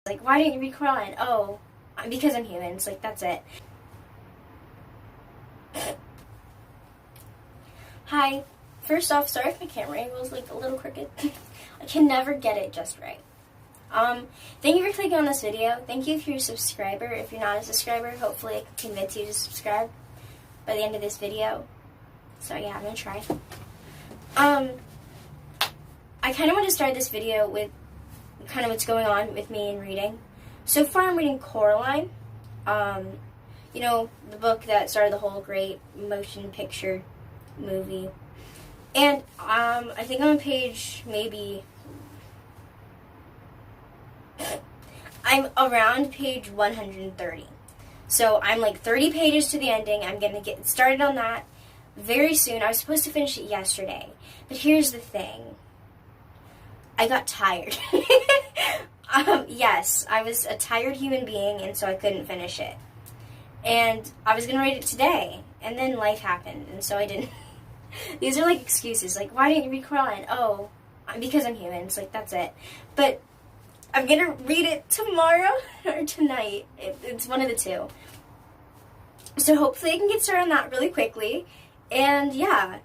Like, why didn't you read Coraline? Oh, because I'm human. It's like, that's it. Hi. First off, sorry if my camera angle is like a little crooked. I can never get it just right. Thank you for clicking on this video. Thank you if you're a subscriber. If you're not a subscriber, hopefully I can convince you to subscribe by the end of this video. So yeah, I'm gonna try. I kind of want to start this video with kind of what's going on with me in reading. So far I'm reading Coraline, you know, the book that started the whole great motion picture movie. And I think I'm on page maybe, I'm around page 130. So I'm like 30 pages to the ending. I'm going to get started on that very soon. I was supposed to finish it yesterday. But here's the thing. I got tired. Yes, I was a tired human being, and so I couldn't finish it. And I was going to read it today, and then life happened, and so I didn't. These are like excuses, like, why didn't you read Coraline? Oh, because I'm human. It's like, that's it. But I'm going to read it tomorrow or tonight. It's one of the two. So hopefully I can get started on that really quickly. And yeah.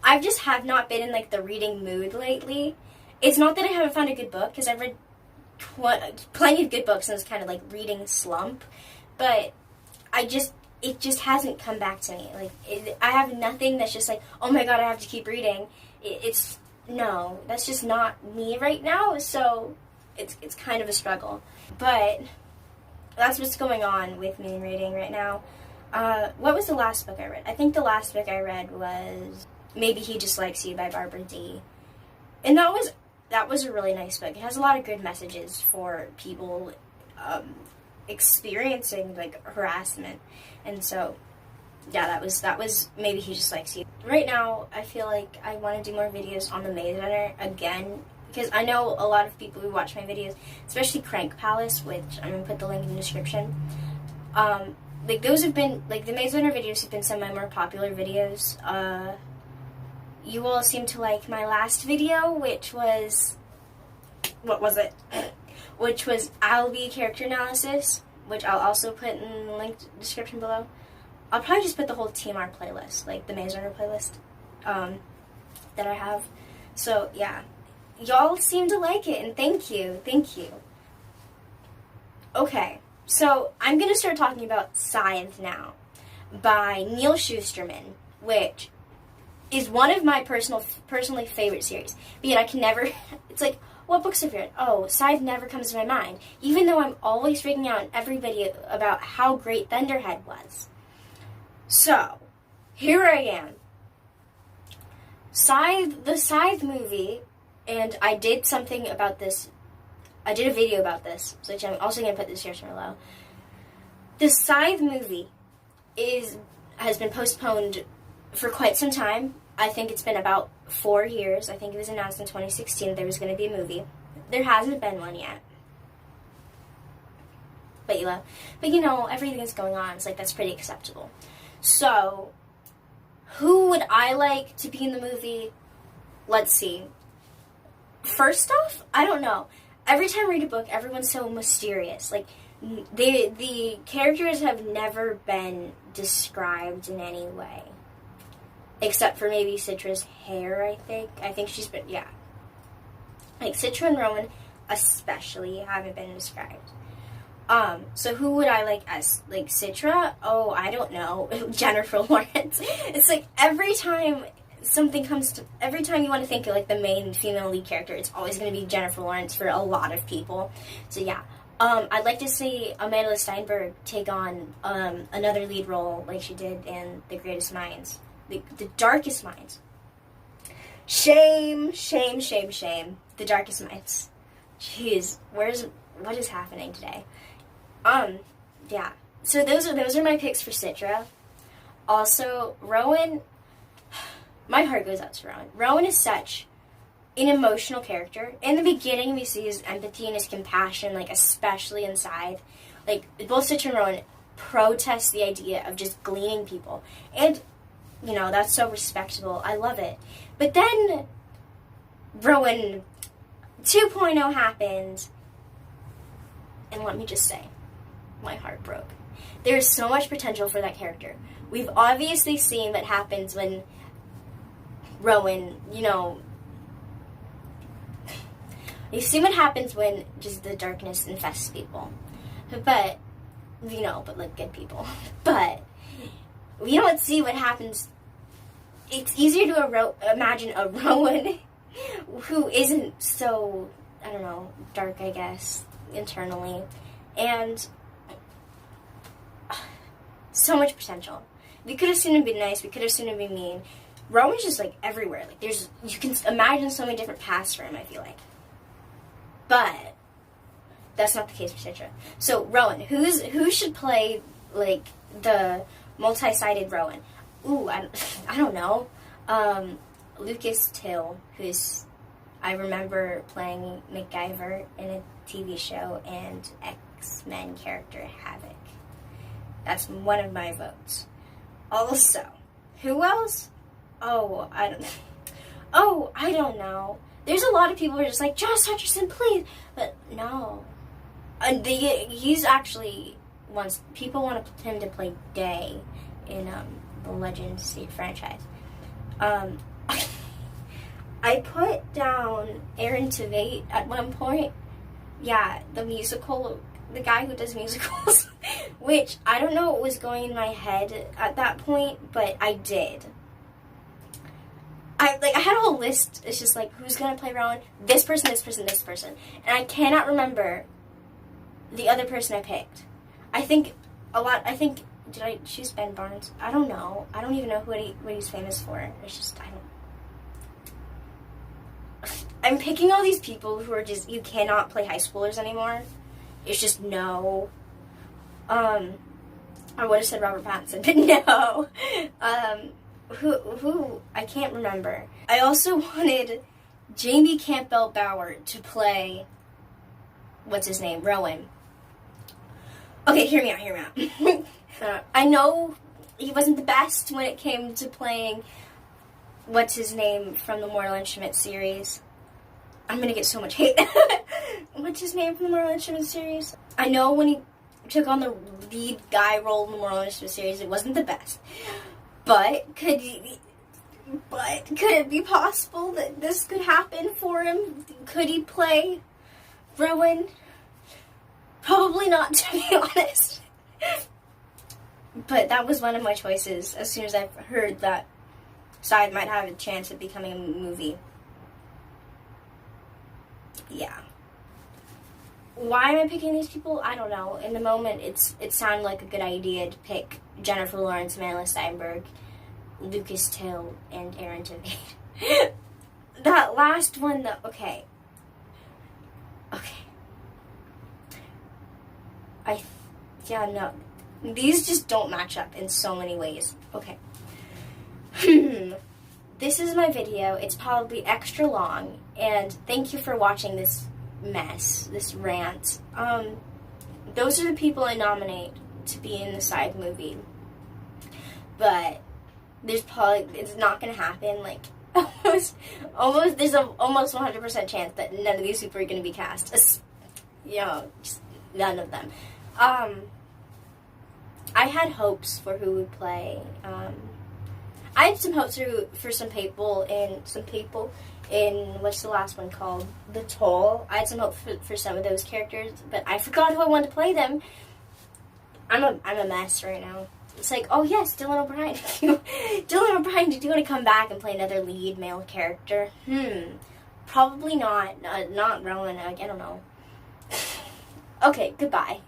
I just have not been in like the reading mood lately. It's not that I haven't found a good book, because I've read plenty of good books in this kind of like reading slump. But it just hasn't come back to me. Like, I have nothing that's just like, oh my god, I have to keep reading. No, that's just not me right now, so it's kind of a struggle. But that's what's going on with me in reading right now. What was the last book I read? I think the last book I read was Maybe He Just Likes You by Barbara D. And that was a really nice book. It has a lot of good messages for people experiencing like harassment. And so yeah, that was Maybe He Just Likes You. Right now, I feel like I want to do more videos on the Maze Runner again, because I know a lot of people who watch my videos, especially Crank Palace, which I'm going to put the link in the description. Like, those have been, like, the Maze Runner videos have been some of my more popular videos. You all seem to like my last video, which was, what was it? Which was Alby character analysis, which I'll also put in the link description below. I'll probably just put the whole TMR playlist, like the Maze Runner playlist, that I have. So, yeah. Y'all seem to like it, and thank you. Thank you. Okay, so I'm going to start talking about Scythe now, by Neal Shusterman, which is one of my personally favorite series. But yet I can never, it's like, what books have you read? Oh, Scythe never comes to my mind, even though I'm always freaking out in every video about how great Thunderhead was. So, here I am. The Scythe movie, and I did something about this. I did a video about this, which I'm also going to put in the description below. The Scythe movie has been postponed for quite some time. I think it's been about 4 years. I think it was announced in 2016 that there was going to be a movie. There hasn't been one yet. But you know, everything that's going on, it's like, that's pretty acceptable. So, who would I like to be in the movie? Let's see. First off, I don't know. Every time I read a book, everyone's so mysterious. Like, the characters have never been described in any way. Except for maybe Citra's hair, I think. I think she's been, yeah. Like, Citra and Rowan especially haven't been described. So who would I like as, like, Citra? Oh, I don't know. Jennifer Lawrence. It's like, every time every time you want to think of, like, the main female lead character, it's always going to be Jennifer Lawrence for a lot of people. So, yeah. I'd like to see Amanda Steinberg take on, another lead role like she did in The Greatest Minds. The Darkest Minds. Shame, shame, shame, shame. The Darkest Minds. Jeez, what is happening today? Yeah. So those are my picks for Citra. Also, Rowan, my heart goes out to Rowan. Rowan is such an emotional character. In the beginning, we see his empathy and his compassion, like, especially in Scythe. Like, both Citra and Rowan protest the idea of just gleaning people. And, you know, that's so respectable. I love it. But then Rowan 2.0 happened, and let me just say, my heart broke. There's so much potential for that character. We've obviously seen what happens when Rowan, you've seen what happens when just the darkness infests people. But, but like good people. But we don't see what happens. It's easier to imagine a Rowan who isn't so, I don't know, dark, I guess, internally. And so much potential. We could have seen him be nice. We could have seen him be mean. Rowan's just, like, everywhere. Like, you can imagine so many different paths for him, I feel like. But that's not the case for Citra. So, Rowan. Who should play, like, the multi-sided Rowan? Ooh, I don't know. Lucas Till, who's, I remember playing MacGyver in a TV show, and X-Men character Havoc. That's one of my votes. Also, who else? Oh, I don't know. There's a lot of people who are just like, Josh Hutcherson, please. But no. He's actually people want him to play Day in the Legends franchise. I put down Aaron Tveit at one point. Yeah, the guy who does musicals, which I don't know what was going in my head at that point, but I did. I had a whole list. It's just like, who's gonna play Rowan? This person, this person, this person, and I cannot remember the other person I picked. Did I choose Ben Barnes? I don't know. I don't even know what he's famous for. It's just, I'm picking all these people who are just, you cannot play high schoolers anymore. It's just no. I would have said Robert Pattinson, but no. Who I can't remember. I also wanted Jamie Campbell Bower to play, what's his name, Rowan. Okay, hear me out. I know he wasn't the best when it came to playing, what's his name, from the Mortal Instruments series. I'm gonna get so much hate. What's his name from the Mortal Instruments series? I know when he took on the lead guy role in the Mortal Instruments series, it wasn't the best. But could it be possible that this could happen for him? Could he play Rowan? Probably not, to be honest. But that was one of my choices as soon as I heard that Scythe might have a chance of becoming a movie. Yeah. Why am I picking these people? I don't know. In the moment, it sounded like a good idea to pick Jennifer Lawrence, Amanda Steinberg, Lucas Till, and Aaron Tveit. That last one, though, okay. No. These just don't match up in so many ways. Okay. This is my video. It's probably extra long, and thank you for watching this mess, this rant. Those are the people I nominate to be in the Scythe movie. But it's not gonna happen. Like, there's a almost 100% chance that none of these people are gonna be cast. Just none of them. I had hopes for who would play. I had some hopes for some people in what's the last one called? The Toll. I had some hope for some of those characters, but I forgot who I wanted to play them. I'm a mess right now. It's like, oh yes, Dylan O'Brien. Dylan O'Brien, did you want to come back and play another lead male character? Probably not. Not Rowan. I don't know. Okay, goodbye.